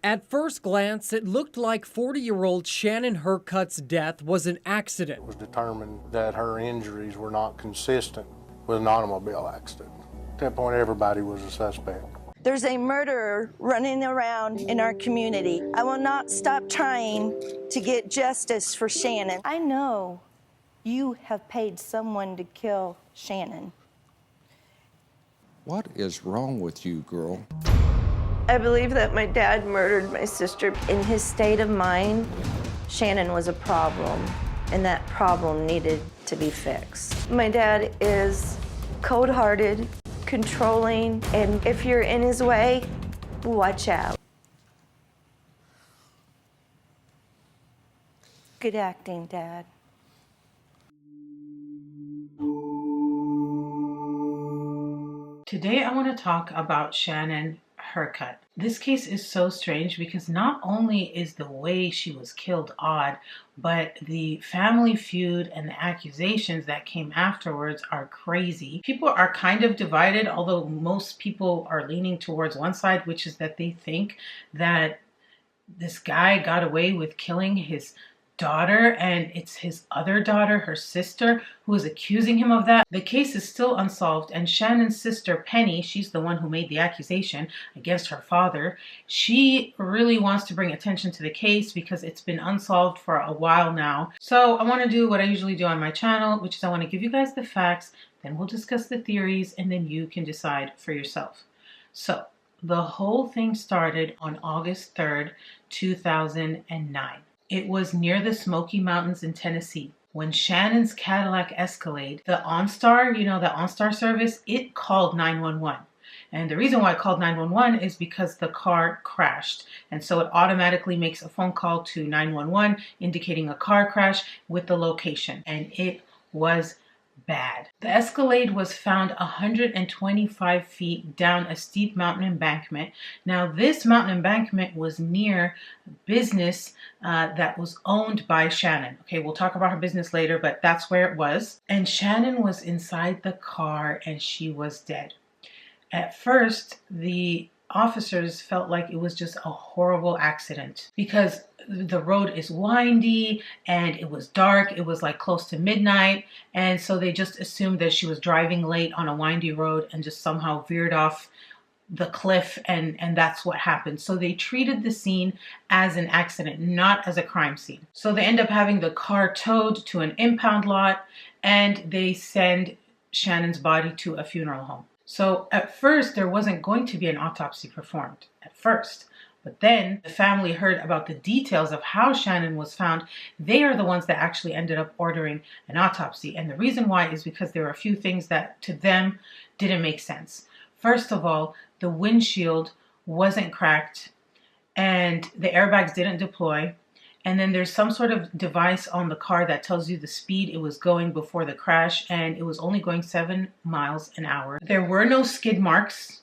At first glance, it looked like 40-year-old Shannon Hercutt's death was an accident. It was determined that her injuries were not consistent with an automobile accident. At that point, everybody was a suspect. There's a murderer running around in our community. I will not stop trying to get justice for Shannon. I know you have paid someone to kill Shannon. What is wrong with you, girl? I believe that my dad murdered my sister. In his state of mind, Shannon was a problem, and that problem needed to be fixed. My dad is cold-hearted, controlling, and if you're in his way, watch out. Good acting, Dad. Today I want to talk about Shannon Hercutt. This case is so strange because not only is the way she was killed odd, but the family feud and the accusations that came afterwards are crazy. People are kind of divided, although most people are leaning towards one side, which is that they think that this guy got away with killing his daughter, and it's his other daughter, her sister, who is accusing him of that. The case is still unsolved, and Shannon's sister, Penny, she's the one who made the accusation against her father. She really wants to bring attention to the case because it's been unsolved for a while now. So I want to do what I usually do on my channel, which is I want to give you guys the facts, then we'll discuss the theories, and then you can decide for yourself. So the whole thing started on August 3rd, 2009. It was near the Smoky Mountains in Tennessee when Shannon's Cadillac Escalade, the OnStar, you know, the OnStar service, it called 911. And the reason why it called 911 is because the car crashed. And so it automatically makes a phone call to 911 indicating a car crash with the location. And it was bad. The Escalade was found 125 feet down a steep mountain embankment. Now, this mountain embankment was near business that was owned by Shannon. Okay, we'll talk about her business later, but that's where it was. And Shannon was inside the car and she was dead. At first, the officers felt like it was just a horrible accident because the road is windy and it was dark. It was like close to midnight. And so they just assumed that she was driving late on a windy road and just somehow veered off the cliff, and that's what happened. So they treated the scene as an accident, not as a crime scene. So they end up having the car towed to an impound lot and they send Shannon's body to a funeral home. So at first, there wasn't going to be an autopsy performed at first. But then the family heard about the details of how Shannon was found. They are the ones that actually ended up ordering an autopsy. And the reason why is because there were a few things that to them didn't make sense. First of all, the windshield wasn't cracked and the airbags didn't deploy. And then there's some sort of device on the car that tells you the speed it was going before the crash, and it was only going 7 miles an hour. There were no skid marks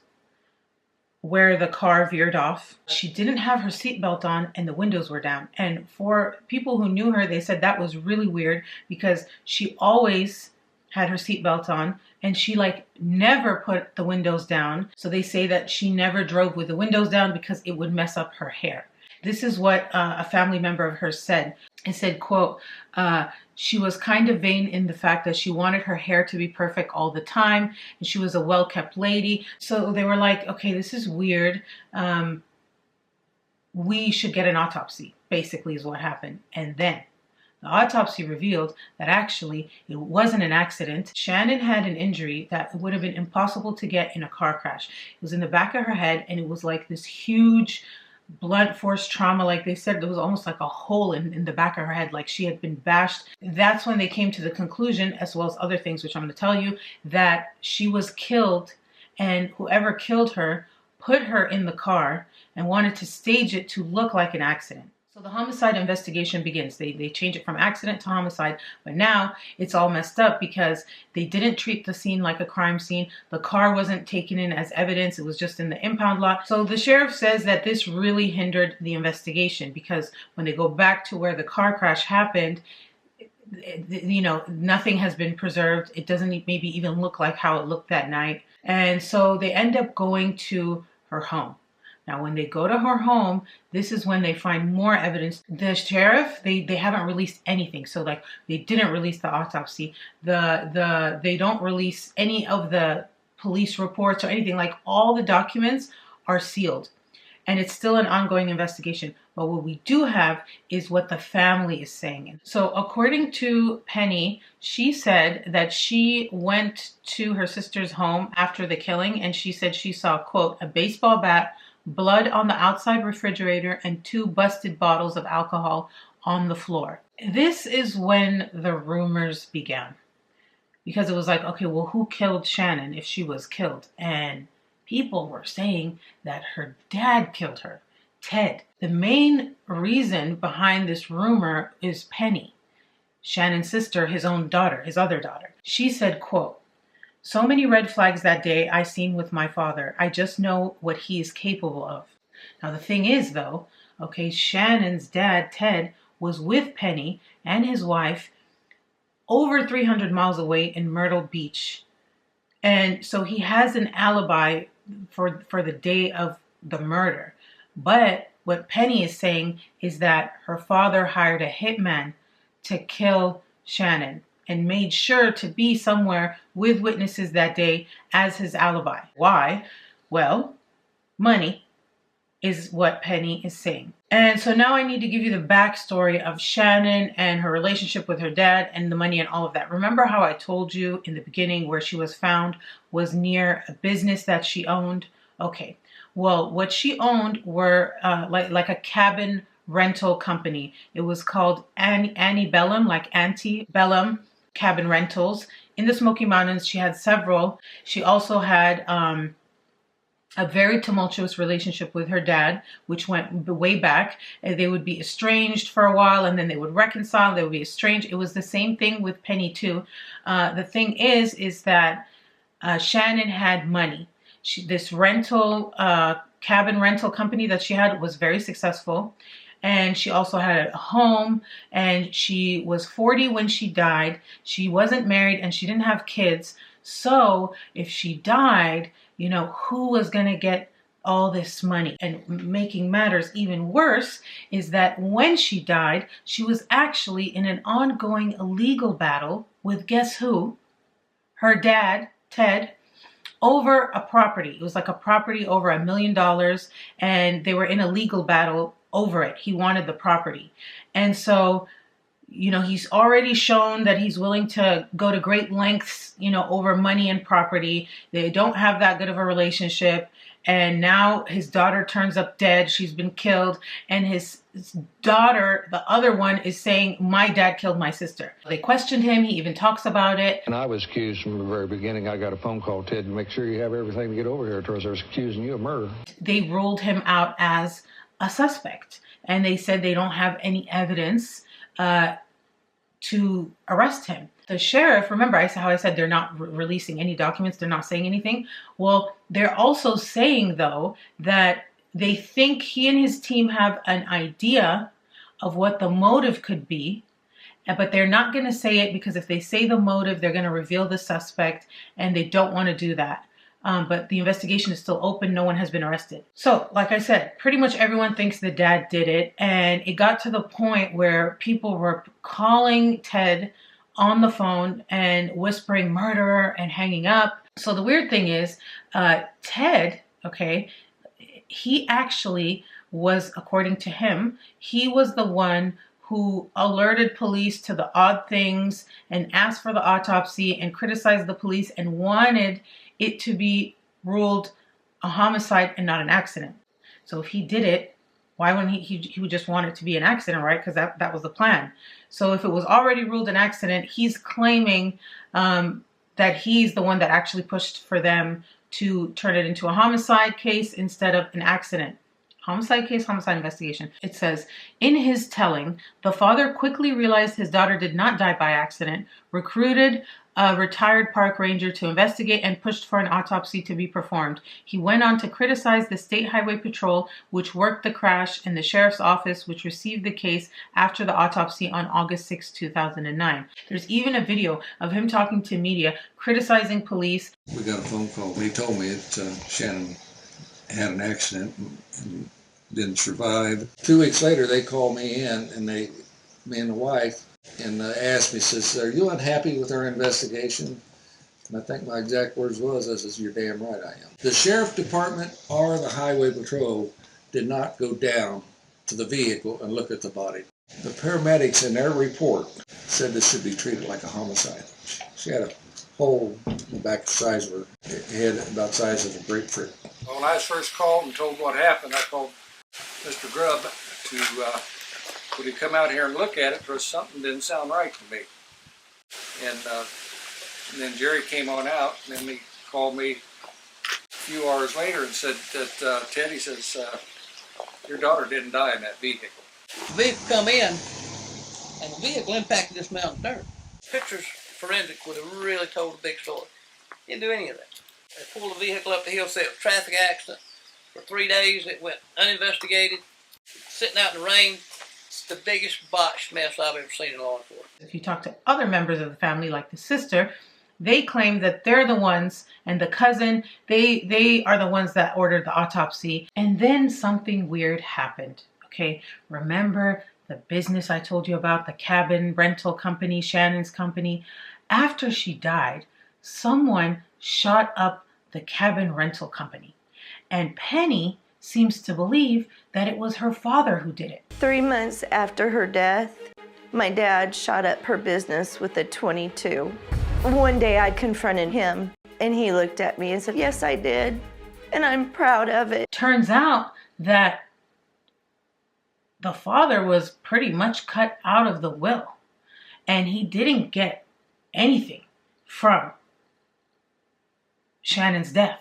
where the car veered off. She didn't have her seatbelt on and the windows were down. And for people who knew her, they said that was really weird because she always had her seatbelt on and she like never put the windows down. So they say that she never drove with the windows down because it would mess up her hair. This is what a family member of hers said. It said, quote, she was kind of vain in the fact that she wanted her hair to be perfect all the time. And she was a well-kept lady. So they were like, okay, this is weird. We should get an autopsy, basically is what happened. And then the autopsy revealed that actually it wasn't an accident. Shannon had an injury that would have been impossible to get in a car crash. It was in the back of her head and it was like this huge blunt force trauma. Like they said, there was almost like a hole in the back of her head, like she had been bashed. That's when they came to the conclusion, as well as other things, which I'm going to tell you, that she was killed and whoever killed her put her in the car and wanted to stage it to look like an accident. So the homicide investigation begins. They change it from accident to homicide, but now it's all messed up because they didn't treat the scene like a crime scene. The car wasn't taken in as evidence. It was just in the impound lot. So the sheriff says that this really hindered the investigation because when they go back to where the car crash happened, you know, nothing has been preserved. It doesn't maybe even look like how it looked that night. And so they end up going to her home. Now, when they go to her home, this is when they find more evidence. The sheriff, they haven't released anything. So like they didn't release the autopsy. They don't release any of the police reports or anything. Like all the documents are sealed. And it's still an ongoing investigation. But what we do have is what the family is saying. So according to Penny, she said that she went to her sister's home after the killing, and she said she saw, quote, a baseball bat, blood on the outside refrigerator, and 2 busted bottles of alcohol on the floor. This is when the rumors began. Because it was like, okay, well, who killed Shannon if she was killed? And people were saying that her dad killed her, Ted. The main reason behind this rumor is Penny, Shannon's sister, his own daughter, his other daughter. She said, quote, so many red flags that day I seen with my father. I just know what he is capable of. Now the thing is though, okay, Shannon's dad, Ted, was with Penny and his wife over 300 miles away in Myrtle Beach. And so he has an alibi for the day of the murder. But what Penny is saying is that her father hired a hitman to kill Shannon and made sure to be somewhere with witnesses that day as his alibi. Why? Well, money is what Penny is saying. And so now I need to give you the backstory of Shannon and her relationship with her dad and the money and all of that. Remember how I told you in the beginning where she was found was near a business that she owned? Okay, well, what she owned were like a cabin rental company. It was called Antebellum, like Antebellum Cabin Rentals. In the Smoky Mountains, she had several. She also had a very tumultuous relationship with her dad, which went way back. They would be estranged for a while, and then they would reconcile. They would be estranged. It was the same thing with Penny too. The thing is that Shannon had money. This rental cabin rental company that she had was very successful, and she also had a home. And she was 40 when she died. She wasn't married, and she didn't have kids. So if she died, you know, who was going to get all this money? And making matters even worse is that when she died, she was actually in an ongoing legal battle with, guess who? Her dad, Ted, over a property. It was like a property over $1 million, and they were in a legal battle over it. He wanted the property. And so, you know, he's already shown that he's willing to go to great lengths, you know, over money and property. They don't have that good of a relationship. And now his daughter turns up dead. She's been killed. And his daughter, the other one, is saying, my dad killed my sister. They questioned him. He even talks about it. And I was accused from the very beginning. I got a phone call, Ted, to make sure you have everything to get over here, because I was accusing you of murder. They ruled him out as a suspect. And they said they don't have any evidence to arrest him. The sheriff, remember how I said they're not releasing any documents, they're not saying anything? Well, they're also saying, though, that they think he and his team have an idea of what the motive could be, but they're not going to say it, because if they say the motive, they're going to reveal the suspect, and they don't want to do that. But the investigation is still open. No one has been arrested. So, like I said, pretty much everyone thinks the dad did it. And it got to the point where people were calling Ted on the phone and whispering murderer and hanging up. So the weird thing is, Ted, okay, he actually was, according to him, he was the one who alerted police to the odd things and asked for the autopsy and criticized the police and wanted it to be ruled a homicide and not an accident. So if he did it, why wouldn't he would just want it to be an accident, right? Because that was the plan. So if it was already ruled an accident, he's claiming that he's the one that actually pushed for them to turn it into a homicide case instead of an accident. Homicide case, homicide investigation. It says, in his telling, the father quickly realized his daughter did not die by accident, recruited a retired park ranger to investigate, and pushed for an autopsy to be performed. He went on to criticize the State Highway Patrol, which worked the crash, and the sheriff's office, which received the case after the autopsy on August 6, 2009. There's even a video of him talking to media, criticizing police. We got a phone call. He told me that Shannon had an accident and didn't survive. 2 weeks later, they called me in, and me and the wife, and asked me, says, "Are you unhappy with our investigation?" And I think my exact words was, I says, "You're damn right I am." The sheriff department or the highway patrol did not go down to the vehicle and look at the body. The paramedics in their report said this should be treated like a homicide. She had a hole in the back the size of her head, about the size of a grapefruit. When I was first called and told what happened, I called Mr. Grubb to would he come out here and look at it, because something didn't sound right to me. And then Jerry came on out, and then he called me a few hours later and said that Teddy says, your daughter didn't die in that vehicle. The vehicle come in, and the vehicle impacted this mountain dirt. Pictures forensic would have really told a big story. Didn't do any of that. They pulled the vehicle up the hill, said it was a traffic accident. For 3 days, it went uninvestigated, sitting out in the rain. It's the biggest botched mess I've ever seen in law enforcement. If you talk to other members of the family, like the sister, they claim that they're the ones, and the cousin, they are the ones that ordered the autopsy. And then something weird happened. Okay, remember the business I told you about, the cabin rental company, Shannon's company? After she died, someone shot up the cabin rental company. And Penny seems to believe that it was her father who did it. 3 months after her death, my dad shot up her business with a .22. One day I confronted him, and he looked at me and said, "Yes, I did, and I'm proud of it." Turns out that the father was pretty much cut out of the will, and he didn't get anything from Shannon's death.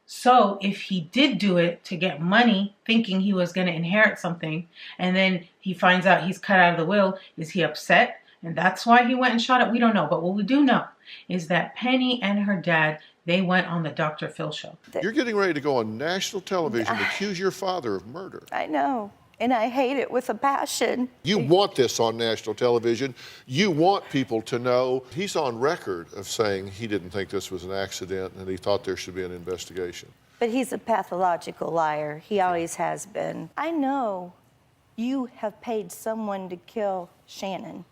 So if he did do it to get money, thinking he was going to inherit something, and then he finds out he's cut out of the will, is he upset? And that's why he went and shot it? We don't know. But what we do know is that Penny and her dad, they went on the Dr. Phil show. You're getting ready to go on national television to accuse your father of murder. I know, and I hate it with a passion. You want this on national television. You want people to know. He's on record of saying he didn't think this was an accident and he thought there should be an investigation. But he's a pathological liar. He always has been. I know you have paid someone to kill Shannon.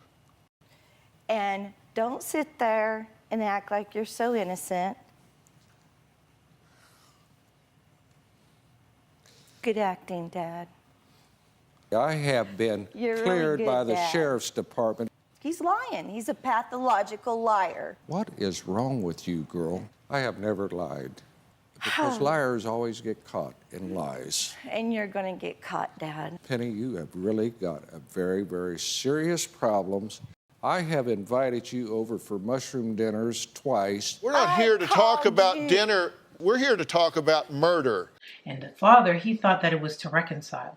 And don't sit there and act like you're so innocent. Good acting, Dad. I have been You're really cleared good, by the Dad. sheriff's department. He's lying. He's a pathological liar. What is wrong with you, girl? I have never lied. Because liars always get caught in lies. And you're going to get caught, Dad. Penny, you have really got a very, very serious problems. I have invited you over for mushroom dinners twice. We're not here to talk about dinner. We're here to talk about murder. And the father, he thought that it was to reconcile.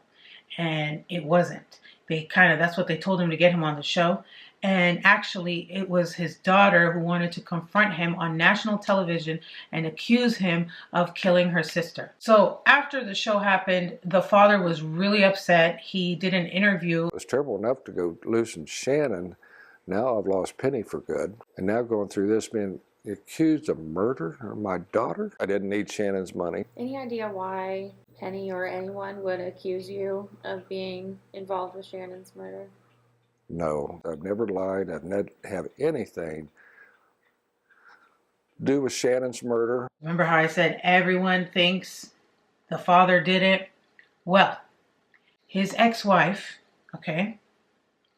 And it wasn't. That's what they told him to get him on the show. And actually, it was his daughter who wanted to confront him on national television and accuse him of killing her sister. So after the show happened, the father was really upset. He did an interview. It was terrible enough to go losing Shannon. Now I've lost Penny for good. And now going through this, being accused of murder of my daughter. I didn't need Shannon's money. Any idea why Penny or anyone would accuse you of being involved with Shannon's murder? No, I've never lied. I've never have anything to do with Shannon's murder. Remember how I said everyone thinks the father did it? Well, his ex-wife, okay,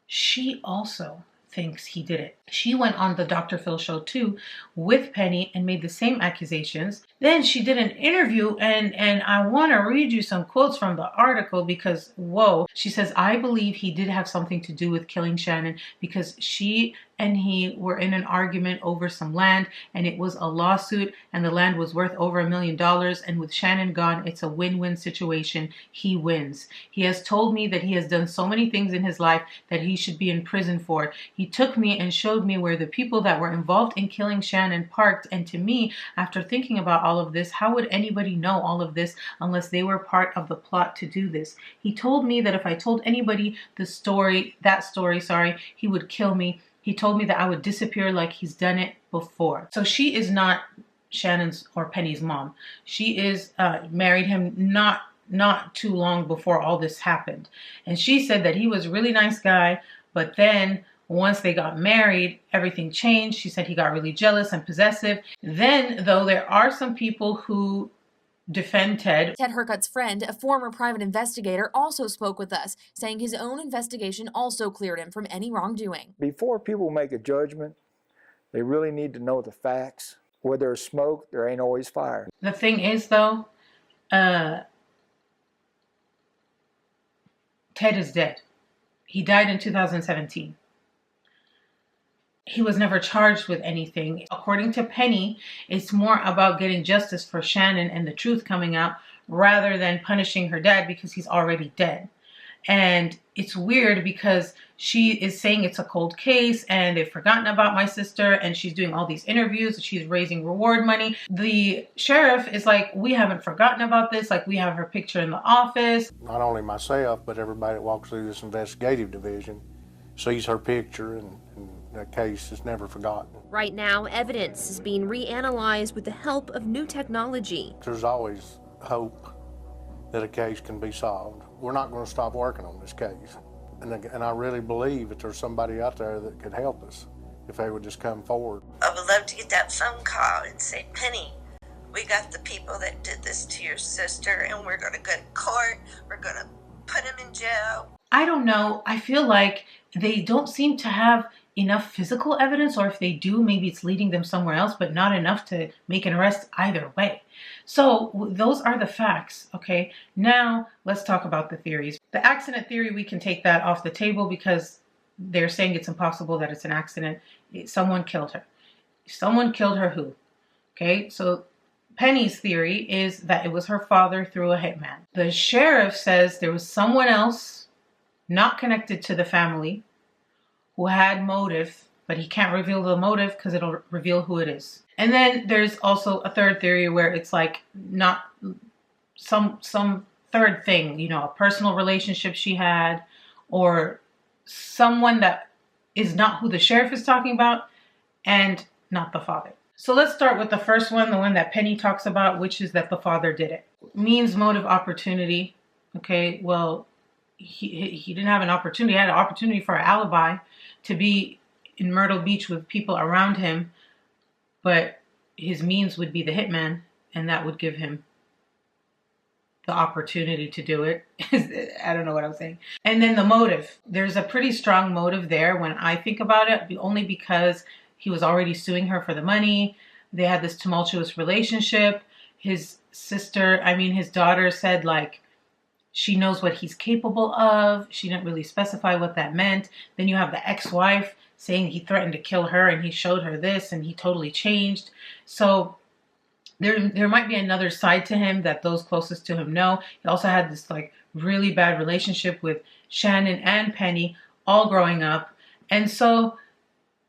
she also thinks he did it. She went on the Dr. Phil show too with Penny and made the same accusations. Then she did an interview, and I want to read you some quotes from the article because, whoa. She says, "I believe he did have something to do with killing Shannon because she and he were in an argument over some land, and it was a lawsuit, and the land was worth over $1 million, and with Shannon gone, it's a win-win situation. He wins. He has told me that he has done so many things in his life that he should be in prison for. He took me and showed me where the people that were involved in killing Shannon parked, and to me, after thinking about all of this, how would anybody know all of this unless they were part of the plot to do this? He told me that if I told anybody that story, he would kill me. He told me that I would disappear like he's done it before." So she is not Shannon's or Penny's mom. She is married him not too long before all this happened. And she said that he was a really nice guy, but then once they got married, everything changed. She said he got really jealous and possessive. Then, though, there are some people who defend Ted. Ted Hercutt's friend, a former private investigator, also spoke with us, saying his own investigation also cleared him from any wrongdoing. Before people make a judgment, they really need to know the facts. Where there's smoke, there ain't always fire. The thing is, though, Ted is dead. He died in 2017. He was never charged with anything. According to Penny, it's more about getting justice for Shannon and the truth coming out rather than punishing her dad because he's already dead. And it's weird because she is saying it's a cold case and they've forgotten about my sister, and she's doing all these interviews, she's raising reward money. The sheriff is like, we haven't forgotten about this, like we have her picture in the office. Not only myself, but everybody that walks through this investigative division sees her picture, and that case is never forgotten. Right now, evidence is being reanalyzed with the help of new technology. There's always hope that a case can be solved. We're not going to stop working on this case. And I really believe that there's somebody out there that could help us if they would just come forward. I would love to get that phone call and say, Penny, we got the people that did this to your sister, and we're going to go to court. We're going to put them in jail. I don't know. I feel like they don't seem to have enough physical evidence, or if they do, maybe it's leading them somewhere else, but not enough to make an arrest either way. So those are the facts, okay? Now let's talk about the theories. The accident theory, we can take that off the table because they're saying it's impossible that it's an accident. Someone killed her. Someone killed her who? Okay, so Penny's theory is that it was her father through a hitman. The sheriff says there was someone else not connected to the family who had motive, but he can't reveal the motive because it'll reveal who it is. And then there's also a third theory where it's like not some third thing, you know, a personal relationship she had, or someone that is not who the sheriff is talking about and not the father. So let's start with the first one, the one that Penny talks about, which is that the father did it. Means motive opportunity. Okay, well, he didn't have an opportunity. He had an opportunity for an alibi to be in Myrtle Beach with people around him, but his means would be the hitman, and that would give him the opportunity to do it. I don't know what I'm saying. And then the motive. There's a pretty strong motive there when I think about it, only because he was already suing her for the money. They had this tumultuous relationship. His daughter said, like, she knows what he's capable of. She didn't really specify what that meant. Then you have the ex-wife saying he threatened to kill her and he showed her this and he totally changed. So there might be another side to him that those closest to him know. He also had this like really bad relationship with Shannon and Penny all growing up. And so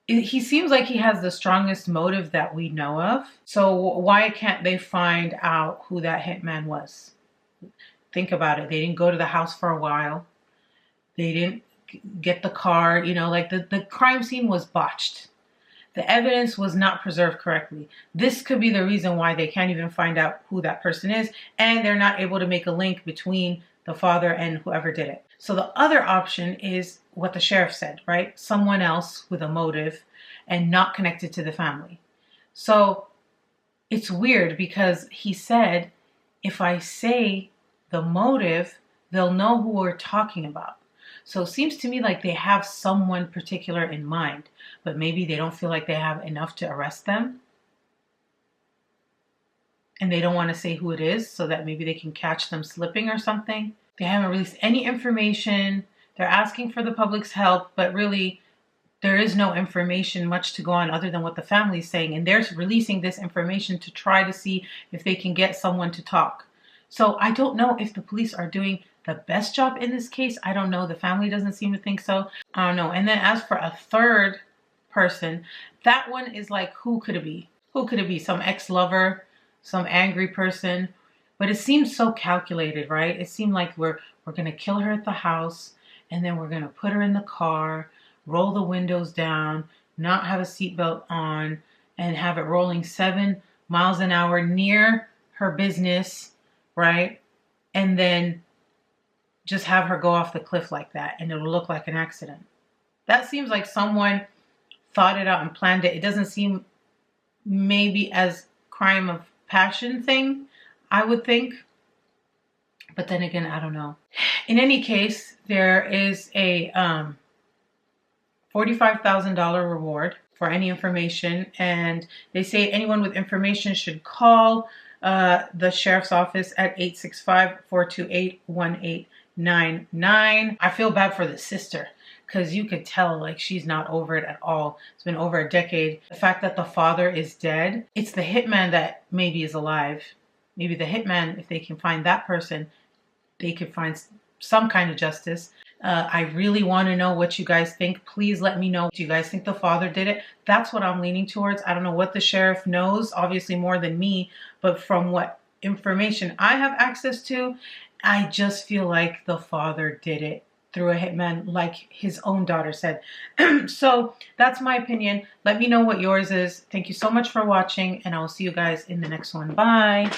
he seems like he has the strongest motive that we know of. So why can't they find out who that hitman was? Think about it. They didn't go to the house for a while. They didn't get the car. You know, like the crime scene was botched. The evidence was not preserved correctly. This could be the reason why they can't even find out who that person is, and they're not able to make a link between the father and whoever did it. So the other option is what the sheriff said, right? Someone else with a motive and not connected to the family. So it's weird because he said, if I say the motive, they'll know who we're talking about. So it seems to me like they have someone particular in mind, but maybe they don't feel like they have enough to arrest them. And they don't want to say who it is so that maybe they can catch them slipping or something. They haven't released any information. They're asking for the public's help, but really there is no information much to go on other than what the family is saying. And they're releasing this information to try to see if they can get someone to talk. So I don't know if the police are doing the best job in this case. I don't know. The family doesn't seem to think so. I don't know. And then as for a third person, that one is like, who could it be? Who could it be? Some ex-lover, some angry person. But it seems so calculated, right? It seemed like we're going to kill her at the house, and then we're going to put her in the car, roll the windows down, not have a seatbelt on, and have it rolling 7 miles an hour near her business, right? And then just have her go off the cliff like that, and it'll look like an accident. That seems like someone thought it out and planned it. It doesn't seem maybe as crime of passion thing, I would think. But then again, I don't know. In any case, there is a $45,000 reward for any information. And they say anyone with information should call the sheriff's office at 865-428-1899. I feel bad for the sister, because you could tell like she's not over it at all. It's been over a decade. The fact that the father is dead, it's the hitman that maybe is alive. Maybe the hitman, if they can find that person, they could find some kind of justice. I really want to know what you guys think. Please let me know. Do you guys think the father did it? That's what I'm leaning towards. I don't know what the sheriff knows, obviously more than me, but from what information I have access to, I just feel like the father did it through a hitman, like his own daughter said. So that's my opinion. Let me know what yours is. Thank you so much for watching, and I will see you guys in the next one. Bye.